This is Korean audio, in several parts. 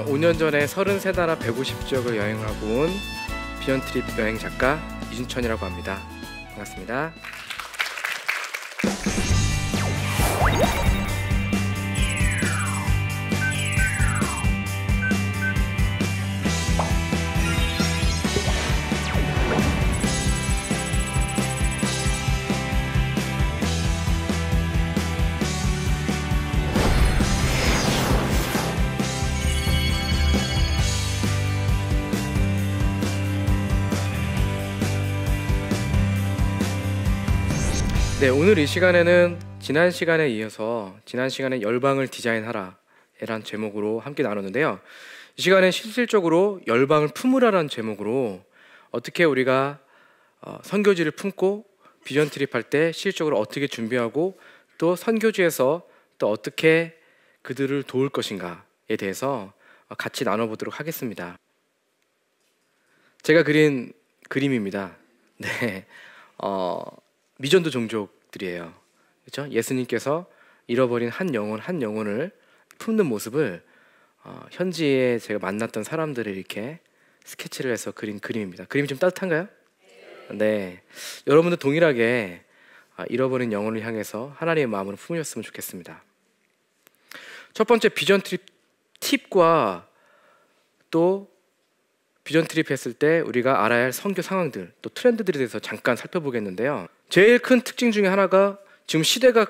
5년 전에 33나라 150지역을 여행하고 온 비전트립 여행 작가 이준천이라고 합니다. 반갑습니다. 네, 오늘 이 시간에는 지난 시간에 이어서 지난 시간에 열방을 디자인하라 라는 제목으로 함께 나눴는데요. 이 시간에 실질적으로 열방을 품으라라는 제목으로 어떻게 우리가 선교지를 품고 비전 트립할 때 실질적으로 어떻게 준비하고 또 선교지에서 또 어떻게 그들을 도울 것인가에 대해서 같이 나눠보도록 하겠습니다. 제가 그린 그림입니다. 네, 미전도 종족들이에요. 그렇죠? 예수님께서 잃어버린 한 영혼을 품는 모습을 현지에 제가 만났던 사람들을 이렇게 스케치를 해서 그린 그림입니다. 그림이 좀 따뜻한가요? 네, 여러분도 동일하게 잃어버린 영혼을 향해서 하나님의 마음으로 품으셨으면 좋겠습니다. 첫 번째 비전 트립 팁과 또 비전 트립 했을 때 우리가 알아야 할 선교 상황들 또 트렌드들에 대해서 잠깐 살펴보겠는데요. 제일 큰 특징 중에 하나가 지금 시대가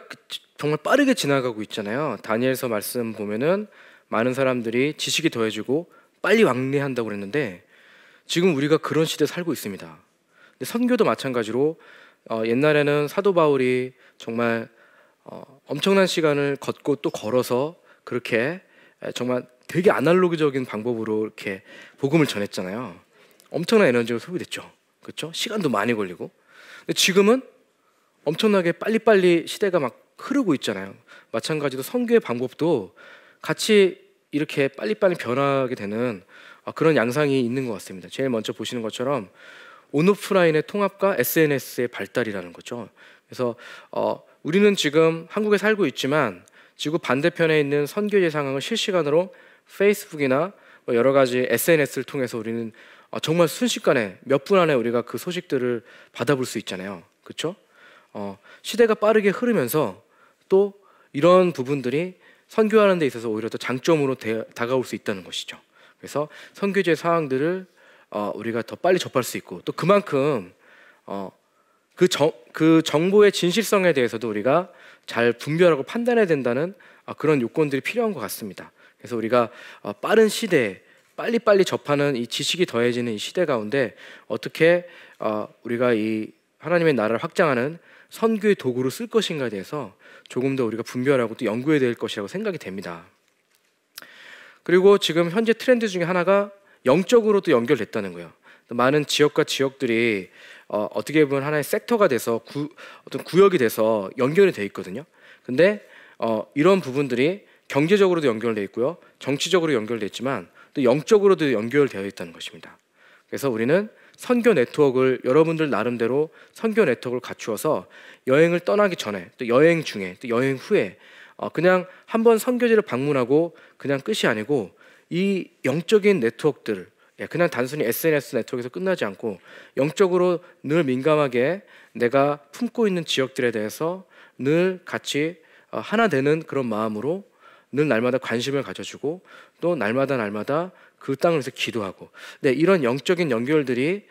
정말 빠르게 지나가고 있잖아요. 다니엘서 말씀 보면은 많은 사람들이 지식이 더해지고 빨리 왕래한다고 그랬는데 지금 우리가 그런 시대에 살고 있습니다. 근데 선교도 마찬가지로 옛날에는 사도 바울이 정말 엄청난 시간을 걷고 또 걸어서 그렇게 정말 되게 아날로그적인 방법으로 이렇게 복음을 전했잖아요. 엄청난 에너지가 소비됐죠. 그렇죠? 시간도 많이 걸리고. 근데 지금은 엄청나게 빨리빨리 시대가 막 흐르고 있잖아요. 마찬가지로 선교의 방법도 같이 이렇게 빨리빨리 변하게 되는 그런 양상이 있는 것 같습니다. 제일 먼저 보시는 것처럼 온오프라인의 통합과 SNS의 발달이라는 거죠. 그래서 우리는 지금 한국에 살고 있지만 지구 반대편에 있는 선교의 상황을 실시간으로 페이스북이나 여러 가지 SNS를 통해서 우리는 정말 순식간에 몇 분 안에 우리가 그 소식들을 받아볼 수 있잖아요. 그렇죠? 시대가 빠르게 흐르면서 또 이런 부분들이 선교하는 데 있어서 오히려 더 장점으로 다가올 수 있다는 것이죠. 그래서 선교지의 상황들을 우리가 더 빨리 접할 수 있고 또 그만큼 그 정보의 진실성에 대해서도 우리가 잘 분별하고 판단해야 된다는 그런 요건들이 필요한 것 같습니다. 그래서 우리가 빠른 시대에 빨리빨리 접하는 이 지식이 더해지는 이 시대 가운데 어떻게 우리가 이 하나님의 나라를 확장하는 선교의 도구로 쓸 것인가에 대해서 조금 더 우리가 분별하고 또 연구해야 될 것이라고 생각이 됩니다. 그리고 지금 현재 트렌드 중에 하나가 영적으로도 연결됐다는 거예요. 많은 지역과 지역들이 어떻게 보면 하나의 섹터가 돼서 어떤 구역이 돼서 연결이 돼 있거든요. 근데 이런 부분들이 경제적으로도 연결돼 있고요, 정치적으로 연결돼 있지만 또 영적으로도 연결되어 있다는 것입니다. 그래서 우리는 선교 네트워크를 여러분들 나름대로 선교 네트워크를 갖추어서 여행을 떠나기 전에 또 여행 중에 또 여행 후에 그냥 한번 선교지를 방문하고 그냥 끝이 아니고 이 영적인 네트워크들을 그냥 단순히 SNS 네트워크에서 끝나지 않고 영적으로 늘 민감하게 내가 품고 있는 지역들에 대해서 늘 같이 하나 되는 그런 마음으로 늘 날마다 관심을 가져주고 또 날마다 그 땅을 위해서 기도하고 이런 영적인 연결들이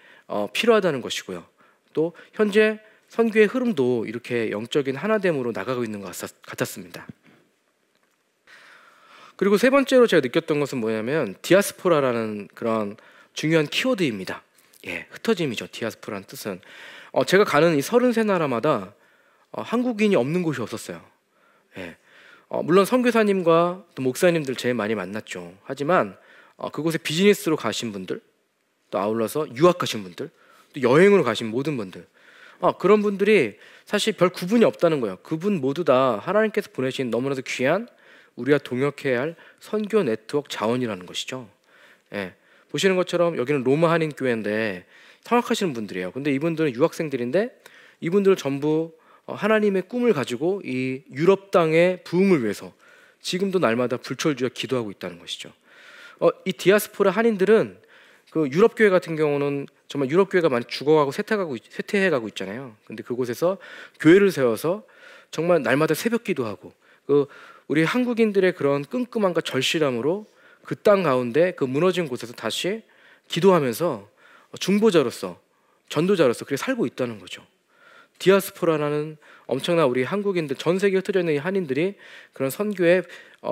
필요하다는 것이고요. 또 현재 선교의 흐름도 이렇게 영적인 하나됨으로 나가고 있는 것 같았습니다. 그리고 세 번째로 제가 느꼈던 것은 뭐냐면 디아스포라라는 그런 중요한 키워드입니다. 흩어짐이죠. 디아스포라는 뜻은 제가 가는 이 33나라마다 한국인이 없는 곳이 없었어요. 물론 선교사님과 또 목사님들 제일 많이 만났죠. 하지만 그곳에 비즈니스로 가신 분들, 또 아울러서 유학 가신 분들, 또 여행으로 가신 모든 분들, 그런 분들이 사실 별 구분이 없다는 거예요. 그분 모두 다 하나님께서 보내신 너무나도 귀한 우리가 동역해야 할 선교 네트워크 자원이라는 것이죠. 보시는 것처럼 여기는 로마 한인교회인데 성악하시는 분들이에요. 근데 이분들은 유학생들인데 이분들을 전부 하나님의 꿈을 가지고 이 유럽 땅의 부흥을 위해서 지금도 날마다 불철주야 기도하고 있다는 것이죠. 이 디아스포라 한인들은 그 유럽 교회 같은 경우는 정말 유럽 교회가 많이 죽어가고 쇠퇴해가고 있잖아요. 근데 그곳에서 교회를 세워서 정말 날마다 새벽 기도하고 그 우리 한국인들의 그런 끈끈함과 절실함으로 그 땅 가운데 그 무너진 곳에서 다시 기도하면서 중보자로서 전도자로서 그렇게 살고 있다는 거죠. 디아스포라라는 엄청난 우리 한국인들, 전 세계에 흩어져 있는 이 한인들이 그런 선교에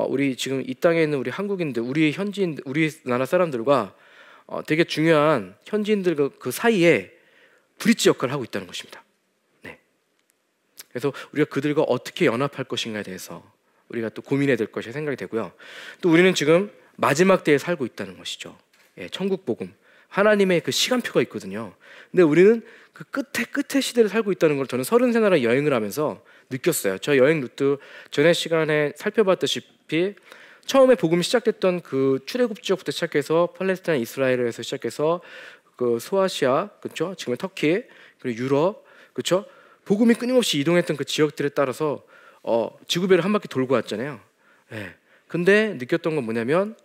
우리 지금 이 땅에 있는 우리 한국인들, 우리 현지인, 우리나라 사람들과 되게 중요한 현지인들 그 사이에 브릿지 역할을 하고 있다는 것입니다. 네. 그래서 우리가 그들과 어떻게 연합할 것인가에 대해서 우리가 또 고민해야 될 것이 생각이 되고요. 또 우리는 지금 마지막 때에 살고 있다는 것이죠. 예, 천국 복음, 하나님의 그 시간표가 있거든요. 근데 우리는 그 끝에 시대를 살고 있다는 걸 저는 30세 여행을 하면서 느꼈어요. 저 여행 루트 전에 시간에 살펴봤다시피 처음에 복음이 시작됐던 그 출애굽 지역부터 시작해서 팔레스타인, 이스라엘에서 시작해서 그 소아시아, 그렇죠? 지금의 터키, 그리고 유럽, 그렇죠? 복음이 끊임없이 이동했던 그 지역들에 따라서 지구별을 한 바퀴 돌고 왔잖아요. 예. 근데 느꼈던 건 뭐냐면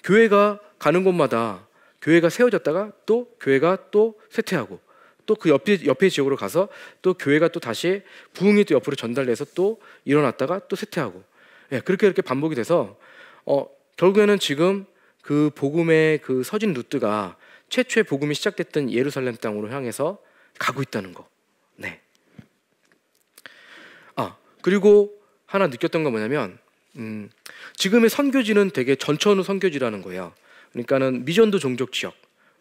교회가 가는 곳마다 교회가 세워졌다가 또 교회가 또 쇠퇴하고 또 그 옆에 지역으로 가서 또 교회가 또 다시 부흥이 또 옆으로 전달돼서 또 일어났다가 또 쇠퇴하고, 예, 그렇게 반복이 돼서 결국에는 지금 그 복음의 그 서진 루트가 최초의 복음이 시작됐던 예루살렘 땅으로 향해서 가고 있다는 거. 네. 그리고 하나 느꼈던 건 뭐냐면 지금의 선교지는 되게 전천후 선교지라는 거예요. 그러니까는 미전도 종족 지역,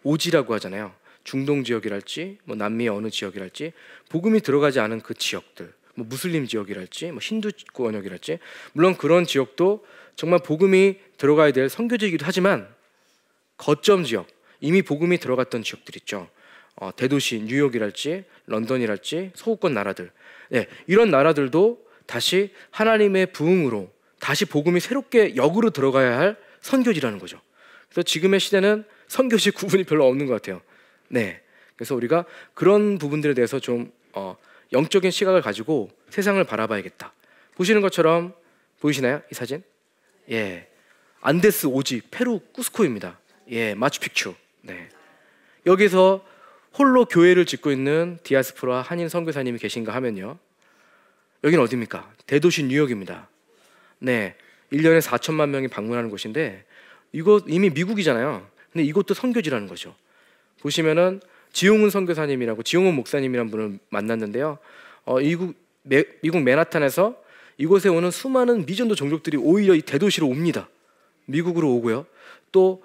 오지라고 하잖아요. 중동 지역이랄지 뭐 남미의 어느 지역이랄지 복음이 들어가지 않은 그 지역들, 뭐 무슬림 지역이랄지 뭐 힌두 원역이랄지, 물론 그런 지역도 정말 복음이 들어가야 될 선교지이기도 하지만 거점 지역, 이미 복음이 들어갔던 지역들 있죠. 대도시 뉴욕이랄지 런던이랄지 서구권 나라들, 네, 이런 나라들도 다시 하나님의 부흥으로 다시 복음이 새롭게 역으로 들어가야 할 선교지라는 거죠. 그래서 지금의 시대는 선교지 구분이 별로 없는 것 같아요. 네, 그래서 우리가 그런 부분들에 대해서 좀 영적인 시각을 가지고 세상을 바라봐야겠다. 보시는 것처럼 보이시나요? 이 사진? 예, 안데스 오지 페루 쿠스코입니다. 예, 마추픽추. 네, 여기서 홀로 교회를 짓고 있는 디아스포라 한인 선교사님이 계신가 하면요, 여기는 어디입니까? 대도시 뉴욕입니다. 네, 1년에 4천만 명이 방문하는 곳인데 이곳 이미 미국이잖아요. 근데 이곳도 선교지라는 거죠. 보시면은 지용훈 선교사님이라고, 지용훈 목사님이라는 분을 만났는데요. 미국 맨하탄에서 이곳에 오는 수많은 미전도 종족들이 오히려 이 대도시로 옵니다. 미국으로 오고요. 또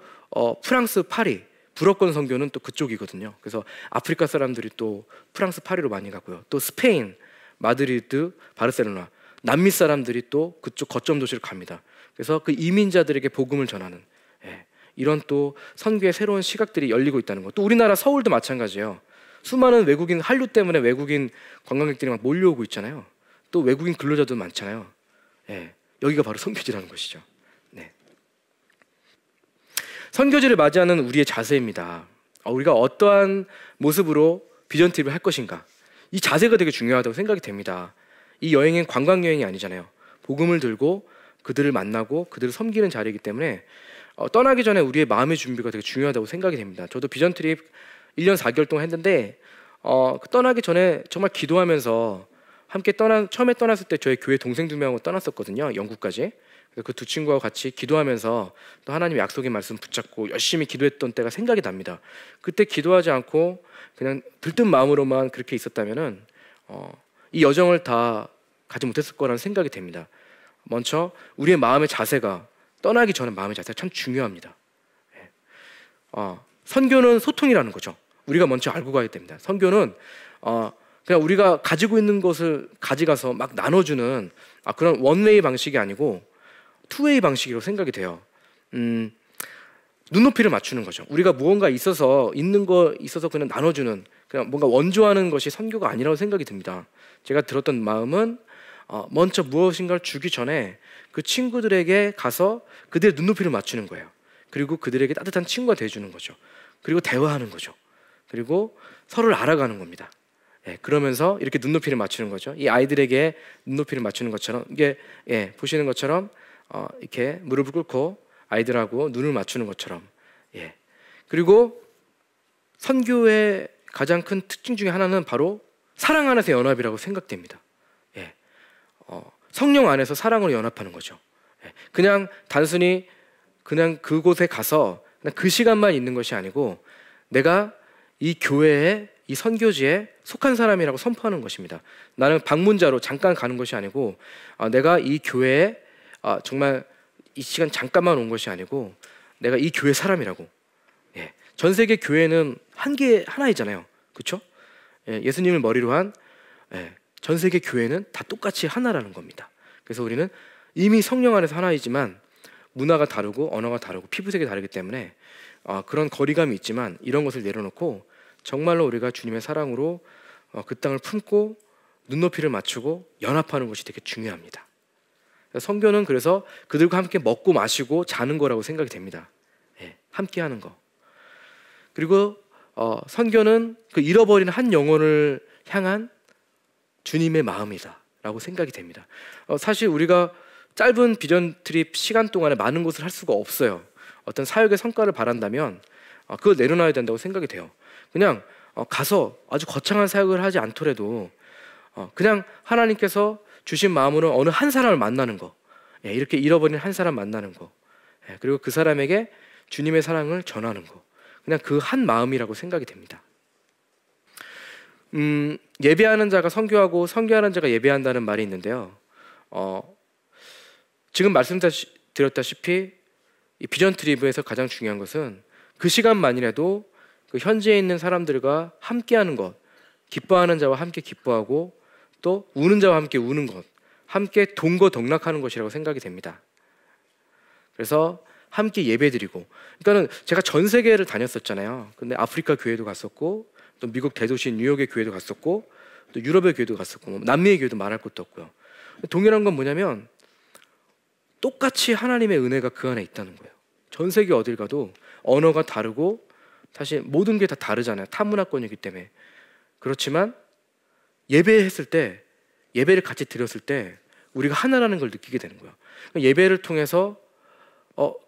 프랑스 파리, 불어권 선교는 또 그쪽이거든요. 그래서 아프리카 사람들이 또 프랑스 파리로 많이 가고요. 또 스페인, 마드리드, 바르셀로나, 남미 사람들이 또 그쪽 거점 도시를 갑니다. 그래서 그 이민자들에게 복음을 전하는, 예, 이런 또 선교의 새로운 시각들이 열리고 있다는 것. 또 우리나라 서울도 마찬가지예요. 수많은 외국인, 한류 때문에 외국인 관광객들이 막 몰려오고 있잖아요. 또 외국인 근로자도 많잖아요. 예, 여기가 바로 선교지라는 것이죠. 네. 선교지를 맞이하는 우리의 자세입니다. 우리가 어떠한 모습으로 비전 TV를 할 것인가, 이 자세가 되게 중요하다고 생각이 됩니다. 이 여행은 관광 여행이 아니잖아요. 복음을 들고 그들을 만나고 그들을 섬기는 자리이기 때문에 떠나기 전에 우리의 마음의 준비가 되게 중요하다고 생각이 됩니다. 저도 비전 트립 1년 4개월 동안 했는데 떠나기 전에 정말 기도하면서 함께 처음에 떠났을 때 저희 교회 동생 2명하고 떠났었거든요. 영국까지. 그 두 친구와 같이 기도하면서 또 하나님의 약속의 말씀 붙잡고 열심히 기도했던 때가 생각이 납니다. 그때 기도하지 않고 그냥 들뜬 마음으로만 그렇게 있었다면은 이 여정을 다 가지 못했을 거라는 생각이 됩니다. 먼저 우리의 마음의 자세가, 떠나기 전에 마음의 자세가 참 중요합니다. 선교는 소통이라는 거죠. 우리가 먼저 알고 가야 됩니다. 선교는 그냥 우리가 가지고 있는 것을 가져가서 막 나눠주는 그런 원웨이 방식이 아니고 투웨이 방식으로 생각이 돼요. 눈높이를 맞추는 거죠. 우리가 무언가 있는 거 있어서 그냥 나눠주는, 그냥 뭔가 원조하는 것이 선교가 아니라고 생각이 듭니다. 제가 들었던 마음은 먼저 무엇인가를 주기 전에 그 친구들에게 가서 그들의 눈높이를 맞추는 거예요. 그리고 그들에게 따뜻한 친구가 돼주는 거죠. 그리고 대화하는 거죠. 그리고 서로를 알아가는 겁니다. 예, 그러면서 이렇게 눈높이를 맞추는 거죠. 이 아이들에게 눈높이를 맞추는 것처럼, 이게 보시는 것처럼 이렇게 무릎을 꿇고 아이들하고 눈을 맞추는 것처럼. 예. 그리고 선교의 가장 큰 특징 중에 하나는 바로 사랑 안에서 연합이라고 생각됩니다. 예. 성령 안에서 사랑으로 연합하는 거죠. 예. 그냥 단순히 그냥 그곳에 가서 그냥 그 시간만 있는 것이 아니고 내가 이 교회에, 이 선교지에 속한 사람이라고 선포하는 것입니다. 나는 방문자로 잠깐 가는 것이 아니고 내가 이 교회에 정말 이 시간 잠깐만 온 것이 아니고 내가 이 교회 사람이라고. 예. 전 세계 교회는 하나이잖아요. 그렇죠? 예. 예수님을 머리로 한 전 세계 교회는 다 똑같이 하나라는 겁니다. 그래서 우리는 이미 성령 안에서 하나이지만 문화가 다르고 언어가 다르고 피부색이 다르기 때문에 그런 거리감이 있지만 이런 것을 내려놓고 정말로 우리가 주님의 사랑으로 그 땅을 품고 눈높이를 맞추고 연합하는 것이 되게 중요합니다. 선교는 그래서 그들과 함께 먹고 마시고 자는 거라고 생각이 됩니다. 예, 함께 하는 거. 그리고 선교는 그 잃어버린 한 영혼을 향한 주님의 마음이다 라고 생각이 됩니다. 사실 우리가 짧은 비전 트립 시간 동안에 많은 것을 할 수가 없어요. 어떤 사역의 성과를 바란다면 그걸 내려놔야 된다고 생각이 돼요. 그냥 가서 아주 거창한 사역을 하지 않더라도 그냥 하나님께서 주신 마음으로 어느 한 사람을 만나는 거, 예, 이렇게 잃어버린 한 사람 만나는 거, 예, 그리고 그 사람에게 주님의 사랑을 전하는 거, 그냥 그 한 마음이라고 생각이 됩니다. 예배하는 자가 선교하고 선교하는 자가 예배한다는 말이 있는데요. 지금 말씀드렸다시피 이 비전 트리브에서 가장 중요한 것은 그 시간만이라도 그 현지에 있는 사람들과 함께하는 것, 기뻐하는 자와 함께 기뻐하고 또 우는 자와 함께 우는 것, 함께 동거동락하는 것이라고 생각이 됩니다. 그래서 함께 예배드리고, 그러니까는 제가 전 세계를 다녔었잖아요. 근데 아프리카 교회도 갔었고, 또 미국 대도시 뉴욕의 교회도 갔었고, 또 유럽의 교회도 갔었고, 남미의 교회도 말할 것도 없고요. 동일한 건 뭐냐면 똑같이 하나님의 은혜가 그 안에 있다는 거예요. 전 세계 어딜 가도 언어가 다르고 사실 모든 게 다 다르잖아요. 타문화권이기 때문에. 그렇지만 예배했을 때, 예배를 같이 드렸을 때 우리가 하나라는 걸 느끼게 되는 거예요. 예배를 통해서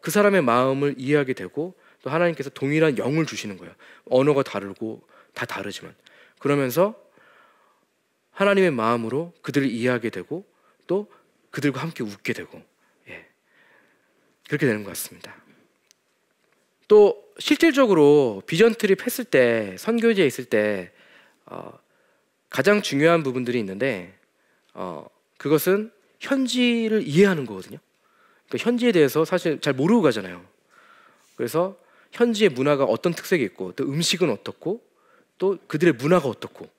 그 사람의 마음을 이해하게 되고 또 하나님께서 동일한 영을 주시는 거예요. 언어가 다르고 다 다르지만 그러면서 하나님의 마음으로 그들을 이해하게 되고 또 그들과 함께 웃게 되고, 예, 그렇게 되는 것 같습니다. 또 실질적으로 비전 트립 했을 때, 선교지에 있을 때 가장 중요한 부분들이 있는데 그것은 현지를 이해하는 거거든요. 그러니까 현지에 대해서 사실 잘 모르고 가잖아요. 그래서 현지의 문화가 어떤 특색이 있고 또 음식은 어떻고 또 그들의 문화가 어떻고,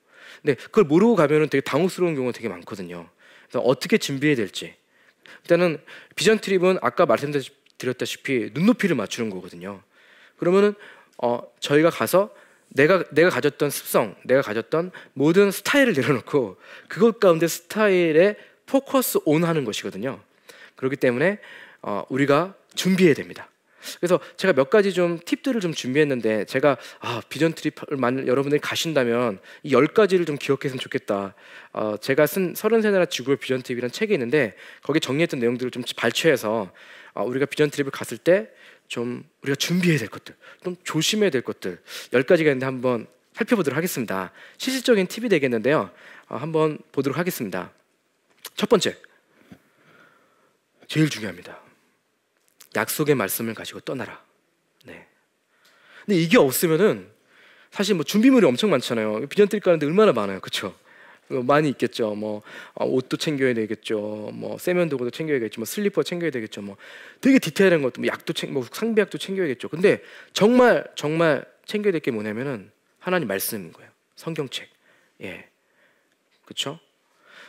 근데 그걸 모르고 가면은 되게 당혹스러운 경우가 되게 많거든요. 그래서 어떻게 준비해야 될지. 일단은 비전 트립은 아까 말씀드렸다시피 눈높이를 맞추는 거거든요. 그러면은 저희가 가서 내가 가졌던 습성, 내가 가졌던 모든 스타일을 내려놓고 그것 가운데 스타일에 포커스 온 하는 것이거든요. 그렇기 때문에 우리가 준비해야 됩니다. 그래서 제가 몇 가지 좀 팁들을 좀 준비했는데, 제가 비전 트립을 만약 여러분들이 가신다면 이 10가지를 좀 기억했으면 좋겠다. 제가 쓴 33나라 지구의 비전 트립이라는 책이 있는데 거기 정리했던 내용들을 좀 발췌해서 우리가 비전 트립을 갔을 때 좀 우리가 준비해야 될 것들, 좀 조심해야 될 것들 10가지가 있는데 한번 살펴보도록 하겠습니다. 실질적인 팁이 되겠는데요. 한번 보도록 하겠습니다. 첫 번째, 제일 중요합니다. 약속의 말씀을 가지고 떠나라. 네. 근데 이게 없으면은 사실 뭐 준비물이 엄청 많잖아요. 비전 트립 가는데 얼마나 많아요, 그렇죠? 많이 있겠죠. 뭐 옷도 챙겨야 되겠죠. 뭐 세면도구도 챙겨야겠죠. 뭐 슬리퍼 챙겨야 되겠죠. 뭐 되게 디테일한 것도, 뭐 약도 뭐 상비약도 챙겨야겠죠. 근데 정말 챙겨야 될 게 뭐냐면은 하나님 말씀인 거예요. 성경책. 예, 그렇죠?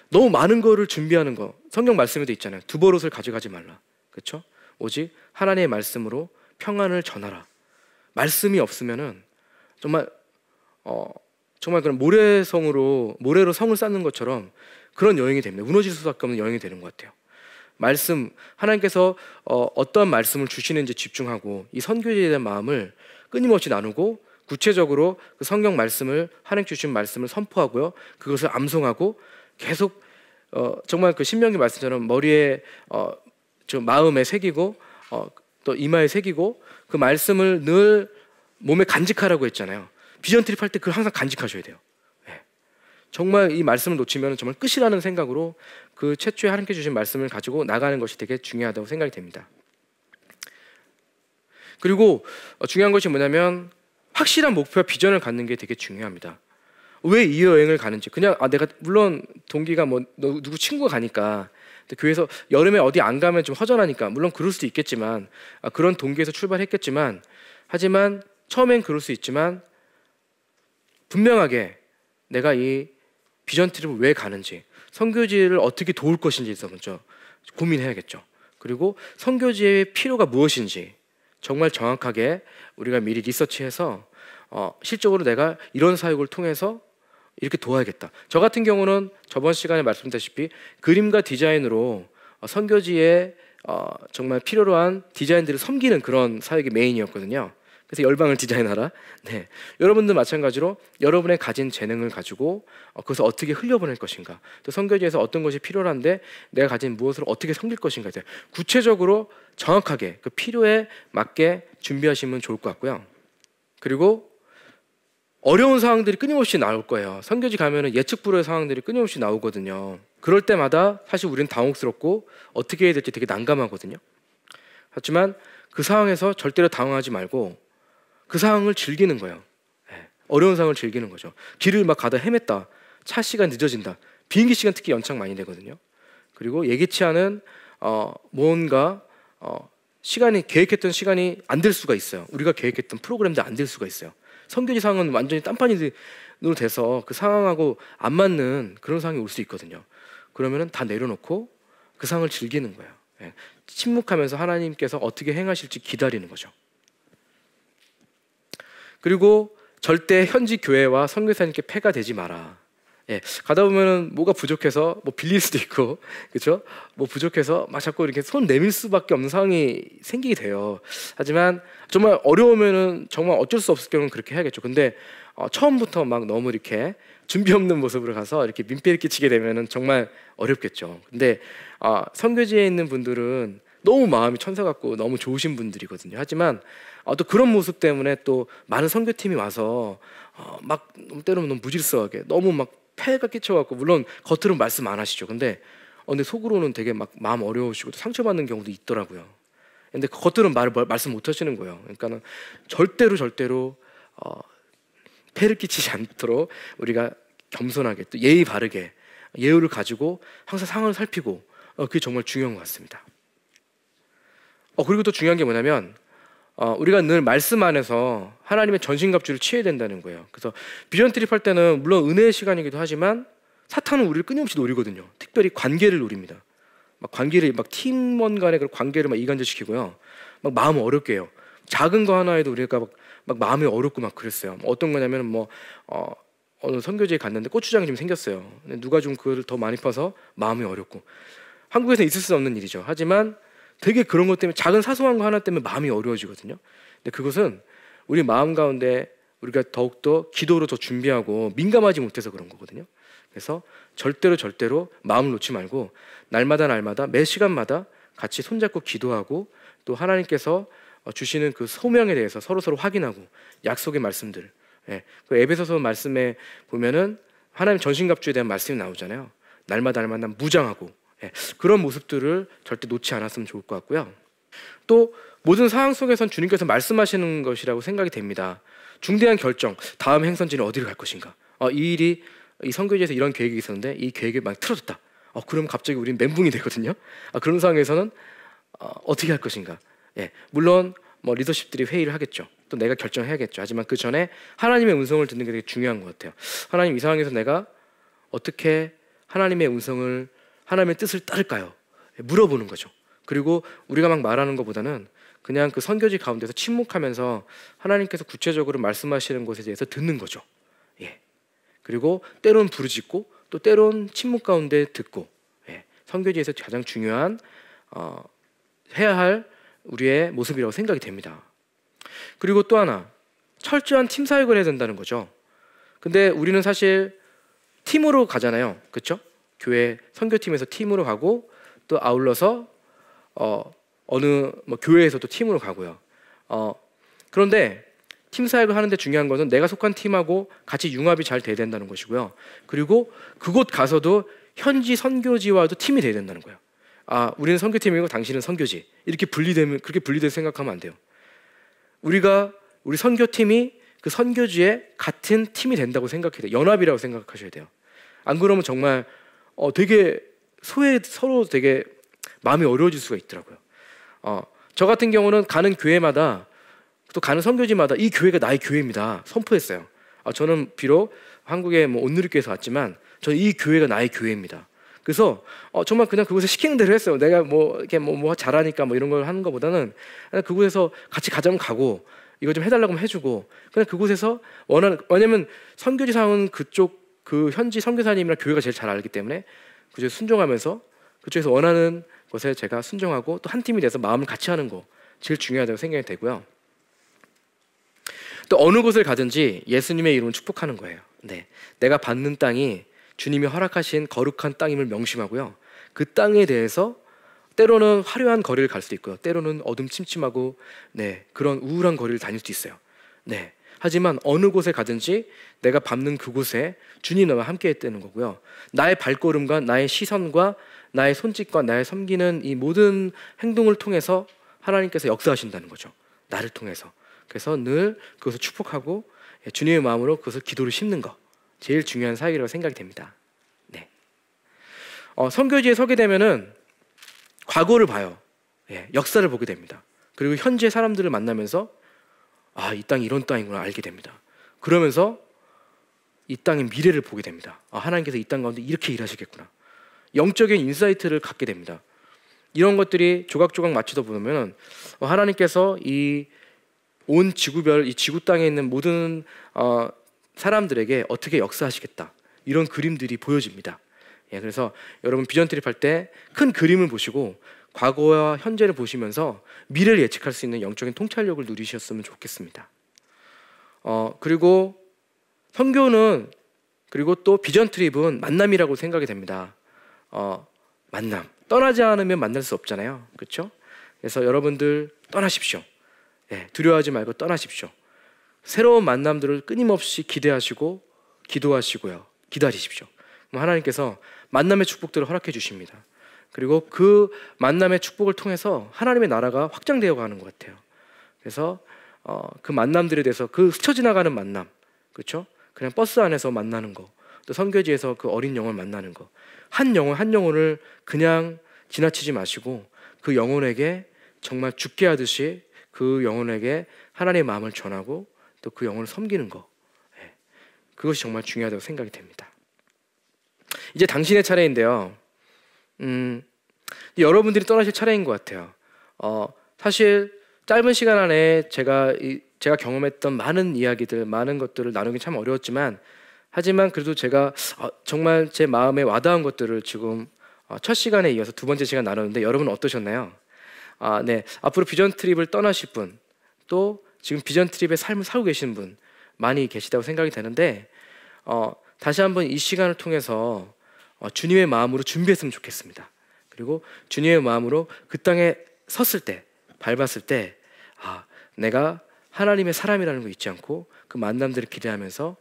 너무 많은 거를 준비하는 거. 성경 말씀에도 있잖아요. 두 버릇을 가져가지 말라. 그렇죠? 오직 하나님의 말씀으로 평안을 전하라. 말씀이 없으면은 정말 그런 모래로 성을 쌓는 것처럼 그런 여행이 됩니다. 무너질 수밖에 없는 여행이 되는 것 같아요. 말씀, 하나님께서 어떠한 말씀을 주시는지 집중하고 이 선교지에 대한 마음을 끊임없이 나누고 구체적으로 그 성경 말씀을, 하나님 주신 말씀을 선포하고요, 그것을 암송하고 계속 정말 그 신명기 말씀처럼 머리에 좀 마음에 새기고 또 이마에 새기고 그 말씀을 늘 몸에 간직하라고 했잖아요. 비전 트립 할 때 그걸 항상 간직하셔야 돼요. 예. 정말 이 말씀을 놓치면 정말 끝이라는 생각으로 그 최초에 하나님께 주신 말씀을 가지고 나가는 것이 되게 중요하다고 생각이 됩니다. 그리고 중요한 것이 뭐냐면 확실한 목표와 비전을 갖는 게 되게 중요합니다. 왜 이 여행을 가는지 그냥 내가 물론 동기가 뭐 누구 친구가 가니까 교회에서 여름에 어디 안 가면 좀 허전하니까 물론 그럴 수도 있겠지만 그런 동기에서 출발했겠지만 하지만 처음엔 그럴 수 있지만 분명하게 내가 이 비전 트립을 왜 가는지 선교지를 어떻게 도울 것인지에서 먼저 고민해야겠죠. 그리고 선교지의 필요가 무엇인지 정말 정확하게 우리가 미리 리서치해서 실적으로 내가 이런 사역을 통해서 이렇게 도와야겠다. 저 같은 경우는 저번 시간에 말씀드렸다시피 그림과 디자인으로 선교지에 정말 필요로 한 디자인들을 섬기는 그런 사역이 메인이었거든요. 그래서 열방을 디자인하라. 네. 여러분도 마찬가지로 여러분의 가진 재능을 가지고 그것을 어떻게 흘려보낼 것인가, 또 선교지에서 어떤 것이 필요한데 내가 가진 무엇을 어떻게 섬길 것인가에 대해 구체적으로 정확하게 그 필요에 맞게 준비하시면 좋을 것 같고요. 그리고 어려운 상황들이 끊임없이 나올 거예요. 선교지 가면은 예측 불허의 상황들이 끊임없이 나오거든요. 그럴 때마다 사실 우리는 당혹스럽고 어떻게 해야 될지 되게 난감하거든요. 하지만 그 상황에서 절대로 당황하지 말고 그 상황을 즐기는 거예요. 어려운 상황을 즐기는 거죠. 길을 막 가다 헤맸다. 차 시간 늦어진다. 비행기 시간 특히 연착 많이 되거든요. 그리고 예기치 않은 뭔가 시간이 계획했던 시간이 안 될 수가 있어요. 우리가 계획했던 프로그램도 안 될 수가 있어요. 선교지 상황은 완전히 딴판으로 돼서 그 상황하고 안 맞는 그런 상황이 올 수 있거든요. 그러면은 다 내려놓고 그 상황을 즐기는 거예요. 침묵하면서 하나님께서 어떻게 행하실지 기다리는 거죠. 그리고 절대 현지 교회와 선교사님께 폐가 되지 마라. 가다 보면은 뭐가 부족해서 뭐 빌릴 수도 있고, 그렇죠? 뭐 부족해서 막 자꾸 이렇게 손 내밀 수밖에 없는 상황이 생기게 돼요. 하지만 정말 어려우면은 정말 어쩔 수 없을 경우는 그렇게 해야겠죠. 근데 처음부터 막 너무 이렇게 준비 없는 모습으로 가서 이렇게 민폐를 끼치게 되면은 정말 어렵겠죠. 근데 선교지에 있는 분들은 너무 마음이 천사 같고 너무 좋으신 분들이거든요. 하지만 또 그런 모습 때문에 또 많은 선교팀이 와서 막 때로는 너무 무질서하게 너무 막 폐가 끼쳐갖고 물론 겉으로는 말씀 안 하시죠. 근데 속으로는 되게 막 마음 어려우시고 상처받는 경우도 있더라고요. 근데 겉으로는 말씀 못 하시는 거예요. 그러니까는 절대로 폐를 끼치지 않도록 우리가 겸손하게 또 예의 바르게 예우를 가지고 항상 상황을 살피고 그게 정말 중요한 것 같습니다. 그리고 또 중요한 게 뭐냐면 우리가 늘 말씀 안에서 하나님의 전신갑주를 취해야 된다는 거예요. 그래서 비전 트립 할 때는 물론 은혜의 시간이기도 하지만 사탄은 우리를 끊임없이 노리거든요. 특별히 관계를 노립니다. 막 관계를 막 팀원 간의 그 관계를 막 이간질시키고요. 막 마음을 어렵게 해요. 작은 거 하나에도 우리가 막 마음이 어렵고 막 그랬어요. 어떤 거냐면 어느 선교지에 갔는데 고추장이 좀 생겼어요. 누가 좀 그걸 더 많이 퍼서 마음이 어렵고 한국에서 있을 수 없는 일이죠. 하지만 되게 그런 것 때문에 작은 사소한 거 하나 때문에 마음이 어려워지거든요. 근데 그것은 우리 마음 가운데 우리가 더욱더 기도로 더 준비하고 민감하지 못해서 그런 거거든요. 그래서 절대로 마음을 놓지 말고 날마다 매 시간마다 같이 손잡고 기도하고 또 하나님께서 주시는 그 소명에 대해서 서로 확인하고 약속의 말씀들. 그 에베소서 말씀에 보면은 하나님 전신갑주에 대한 말씀이 나오잖아요. 날마다 무장하고 그런 모습들을 절대 놓지 않았으면 좋을 것 같고요. 또 모든 상황 속에선 주님께서 말씀하시는 것이라고 생각이 됩니다. 중대한 결정, 다음 행선지는 어디로 갈 것인가? 이 선교지에서 이런 계획이 있었는데 이 계획이 막 틀어졌다. 그럼 갑자기 우린 멘붕이 되거든요. 그런 상황에서는 어떻게 할 것인가? 물론 리더십들이 회의를 하겠죠. 또 내가 결정해야겠죠. 하지만 그 전에 하나님의 음성을 듣는 게 되게 중요한 것 같아요. 하나님, 이 상황에서 내가 어떻게 하나님의 음성을 하나님의 뜻을 따를까요? 물어보는 거죠. 그리고 우리가 막 말하는 것보다는 그냥 그 선교지 가운데서 침묵하면서 하나님께서 구체적으로 말씀하시는 것에 대해서 듣는 거죠. 그리고 때론 부르짖고 또 때론 침묵 가운데 듣고 선교지에서 가장 중요한 해야 할 우리의 모습이라고 생각이 됩니다. 그리고 또 하나, 철저한 팀 사역을 해야 된다는 거죠. 근데 우리는 사실 팀으로 가잖아요. 그렇죠? 교회 선교팀에서 팀으로 가고 또 아울러서 어느 뭐 교회에서도 팀으로 가고요. 그런데 팀 사역을 하는데 중요한 것은 내가 속한 팀하고 같이 융합이 잘 돼야 된다는 것이고요. 그리고 그곳 가서도 현지 선교지와도 팀이 돼야 된다는 거예요. 우리는 선교팀이고 당신은 선교지. 이렇게 그렇게 분리돼서 생각하면 안 돼요. 우리 선교팀이 그 선교지에 같은 팀이 된다고 생각해야 돼요. 연합이라고 생각하셔야 돼요. 안 그러면 정말 되게 서로 되게 마음이 어려워질 수가 있더라고요. 저 같은 경우는 가는 교회마다 또 가는 선교지마다 이 교회가 나의 교회입니다 선포했어요. 저는 비록 한국의 온누리교회에서 왔지만 저는 이 교회가 나의 교회입니다. 그래서 정말 그냥 그곳에 시키는 대로 했어요. 내가 이렇게 잘하니까 이런 걸 하는 것보다는 그냥 그곳에서 같이 가자면 가고 이거 좀 해달라고 하면 해주고 그냥 그곳에서 왜냐면 선교지상은 그쪽 그 현지 선교사님이랑 교회가 제일 잘 알기 때문에 그쪽에 순종하면서 그쪽에서 원하는 것에 제가 순종하고 또 한 팀이 돼서 마음을 같이 하는 거 제일 중요하다고 생각이 되고요. 또 어느 곳을 가든지 예수님의 이름을 축복하는 거예요. 네, 내가 받는 땅이 주님이 허락하신 거룩한 땅임을 명심하고요. 그 땅에 대해서 때로는 화려한 거리를 갈 수도 있고요. 때로는 어둠침침하고 그런 우울한 거리를 다닐 수도 있어요. 하지만 어느 곳에 가든지 내가 밟는 그곳에 주님 나와 함께 했다는 거고요. 나의 발걸음과 나의 시선과 나의 손짓과 나의 섬기는 이 모든 행동을 통해서 하나님께서 역사하신다는 거죠. 나를 통해서. 그래서 늘 그것을 축복하고 주님의 마음으로 그것을 기도를 심는 거 제일 중요한 사역이라고 생각이 됩니다. 선교지에 서게 되면은 과거를 봐요. 역사를 보게 됩니다. 그리고 현재 사람들을 만나면서 이 땅이 이런 땅이구나 알게 됩니다. 그러면서 이 땅의 미래를 보게 됩니다. 하나님께서 이 땅 가운데 이렇게 일하시겠구나. 영적인 인사이트를 갖게 됩니다. 이런 것들이 조각조각 맞추다 보면 하나님께서 이 온 지구별 이 지구 땅에 있는 모든 사람들에게 어떻게 역사하시겠다 이런 그림들이 보여집니다. 그래서 여러분 비전 트립 할 때 큰 그림을 보시고 과거와 현재를 보시면서 미래를 예측할 수 있는 영적인 통찰력을 누리셨으면 좋겠습니다. 그리고 선교는 그리고 또 비전 트립은 만남이라고 생각이 됩니다. 만남 떠나지 않으면 만날 수 없잖아요, 그렇죠? 그래서 여러분들 떠나십시오. 두려워하지 말고 떠나십시오. 새로운 만남들을 끊임없이 기대하시고 기도하시고요, 기다리십시오. 하나님께서 만남의 축복들을 허락해 주십니다. 그리고 그 만남의 축복을 통해서 하나님의 나라가 확장되어 가는 것 같아요. 그래서 그 만남들에 대해서 그 스쳐 지나가는 만남, 그렇죠? 그냥 버스 안에서 만나는 거, 또 선교지에서 그 어린 영혼을 만나는 거, 한 영혼을 그냥 지나치지 마시고 그 영혼에게 정말 죽게 하듯이 그 영혼에게 하나님의 마음을 전하고 또 그 영혼을 섬기는 거, 그것이 정말 중요하다고 생각이 됩니다. 이제 당신의 차례인데요. 여러분들이 떠나실 차례인 것 같아요. 사실 짧은 시간 안에 제가 경험했던 많은 이야기들, 많은 것들을 나누기 참 어려웠지만, 하지만 그래도 제가 정말 제 마음에 와닿은 것들을 지금 첫 시간에 이어서 두 번째 시간 나눴는데 여러분은 어떠셨나요? 앞으로 비전 트립을 떠나실 분, 또 지금 비전 트립의 삶을 살고 계신 분 많이 계시다고 생각이 되는데 다시 한번 이 시간을 통해서 주님의 마음으로 준비했으면 좋겠습니다. 그리고 주님의 마음으로 그 땅에 섰을 때, 밟았을 때 내가 하나님의 사람이라는 거 잊지 않고 그 만남들을 기대하면서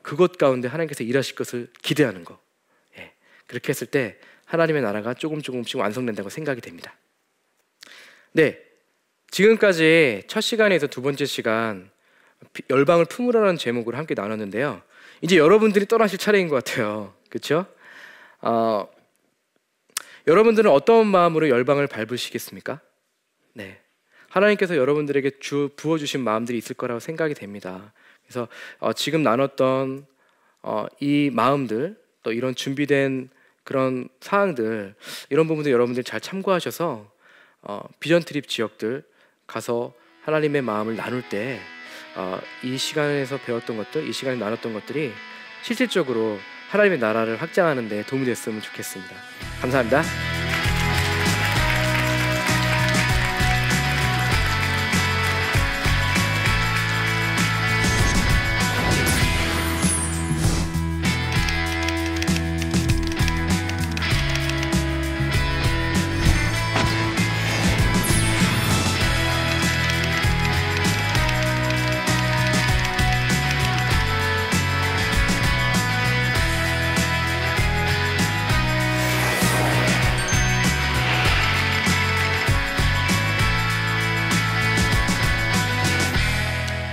그것 가운데 하나님께서 일하실 것을 기대하는 거, 그렇게 했을 때 하나님의 나라가 조금씩 완성된다고 생각이 됩니다. 지금까지 첫 시간에서 두 번째 시간 열방을 품으라는 제목으로 함께 나눴는데요. 이제 여러분들이 떠나실 차례인 것 같아요, 그렇죠? 여러분들은 어떤 마음으로 열방을 밟으시겠습니까? 하나님께서 여러분들에게 부어주신 마음들이 있을 거라고 생각이 됩니다. 그래서 지금 나눴던 이 마음들, 또 이런 준비된 그런 사항들, 이런 부분들 여러분들 잘 참고하셔서 비전 트립 지역들 가서 하나님의 마음을 나눌 때 이 시간에서 배웠던 것들, 이 시간에 나눴던 것들이 실질적으로 하나님의 나라를 확장하는 데 도움이 됐으면 좋겠습니다. 감사합니다.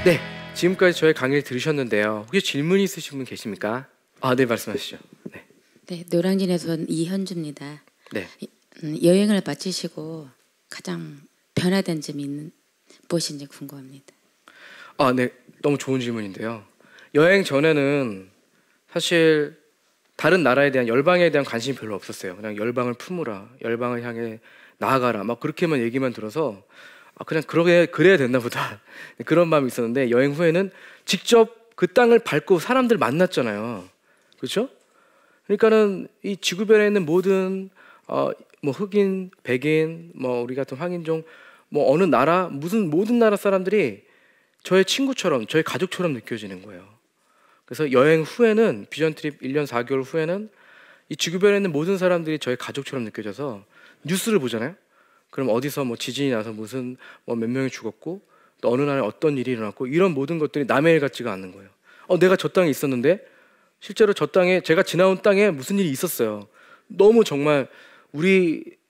네, 지금까지 저의 강의를 들으셨는데요. 혹시 질문 있으신 분 계십니까? 네, 말씀하시죠. 네, 네, 노량진에서 온 이현주입니다. 네. 여행을 마치시고 가장 변화된 점이 있는 무엇인지 궁금합니다. 네, 너무 좋은 질문인데요. 여행 전에는 사실 다른 나라에 대한 열방에 대한 관심이 별로 없었어요. 그냥 열방을 품으라, 열방을 향해 나아가라, 막 그렇게만 얘기만 들어서 그냥 그래야 됐나 보다 그런 마음이 있었는데, 여행 후에는 직접 그 땅을 밟고 사람들 만났잖아요. 그렇죠? 그러니까는 이 지구별에 있는 모든 뭐 흑인, 백인, 뭐 우리 같은 황인종, 뭐 어느 나라, 모든 나라 사람들이 저의 친구처럼, 저의 가족처럼 느껴지는 거예요. 그래서 여행 후에는, 비전 트립 1년 4개월 후에는 이 지구별에 있는 모든 사람들이 저의 가족처럼 느껴져서, 뉴스를 보잖아요. 그럼 어디서 뭐 지진이 나서 무슨 뭐 몇 명이 죽었고, 또 어느 날에 어떤 일이 일어났고, 이런 모든 것들이 남의 일 같지가 않는 거예요. 내가 저 땅에 있었는데 실제로 저 땅에, 제가 지나온 땅에 무슨 일이 있었어요. 너무 정말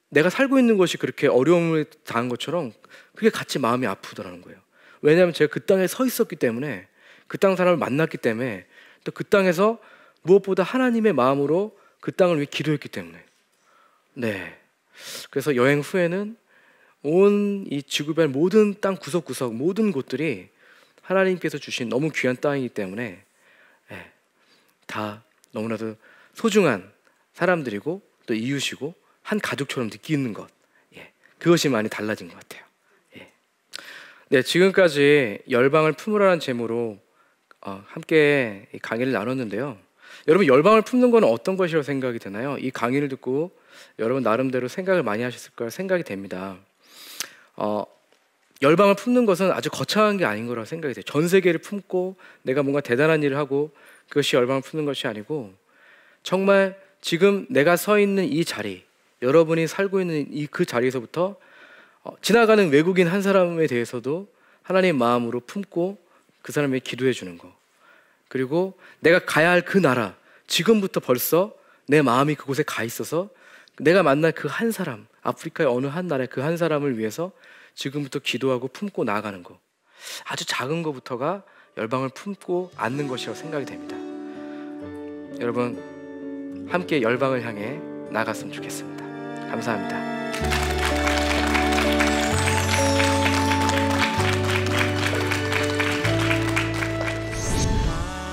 내가 살고 있는 것이 그렇게 어려움을 당한 것처럼 그게 같이 마음이 아프더라는 거예요. 왜냐하면 제가 그 땅에 서 있었기 때문에, 그 땅 사람을 만났기 때문에, 또 그 땅에서 무엇보다 하나님의 마음으로 그 땅을 위해 기도했기 때문에. 네. 그래서 여행 후에는 온 이 지구별 모든 땅 구석구석, 모든 곳들이 하나님께서 주신 너무 귀한 땅이기 때문에 다 너무나도 소중한 사람들이고 또 이웃이고 한 가족처럼 느끼는 것, 그것이 많이 달라진 것 같아요. 네, 지금까지 열방을 품으라는 제목으로 함께 이 강의를 나눴는데요. 여러분, 열방을 품는 건 어떤 것이라고 생각이 되나요? 이 강의를 듣고 여러분 나름대로 생각을 많이 하셨을 거라 생각이 됩니다. 열방을 품는 것은 아주 거창한 게 아닌 거라고 생각이 돼요. 전 세계를 품고 내가 뭔가 대단한 일을 하고, 그것이 열방을 품는 것이 아니고, 정말 지금 내가 서 있는 이 자리, 여러분이 살고 있는 그 자리에서부터 지나가는 외국인 한 사람에 대해서도 하나님의 마음으로 품고 그 사람에게 기도해 주는 거, 그리고 내가 가야 할 그 나라, 지금부터 벌써 내 마음이 그곳에 가 있어서 내가 만날 그 한 사람, 아프리카의 어느 한 나라의 그 한 사람을 위해서 지금부터 기도하고 품고 나아가는 거, 아주 작은 것부터가 열방을 품고 안는 것이라고 생각이 됩니다. 여러분, 함께 열방을 향해 나아갔으면 좋겠습니다. 감사합니다.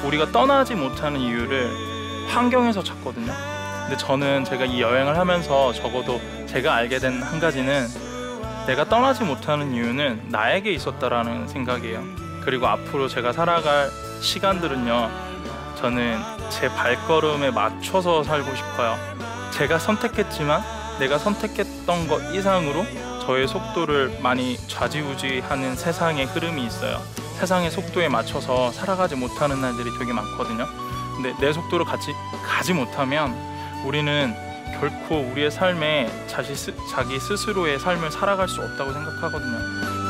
우리가 떠나지 못하는 이유를 환경에서 찾거든요. 근데 저는 제가 이 여행을 하면서 적어도 제가 알게 된 한 가지는, 내가 떠나지 못하는 이유는 나에게 있었다라는 생각이에요. 그리고 앞으로 제가 살아갈 시간들은요, 저는 제 발걸음에 맞춰서 살고 싶어요. 제가 선택했지만 내가 선택했던 것 이상으로 저의 속도를 많이 좌지우지하는 세상의 흐름이 있어요. 세상의 속도에 맞춰서 살아가지 못하는 날들이 되게 많거든요. 근데 내 속도로 같이 가지 못하면 우리는 결코 우리의 삶에 자기 스스로의 삶을 살아갈 수 없다고 생각하거든요.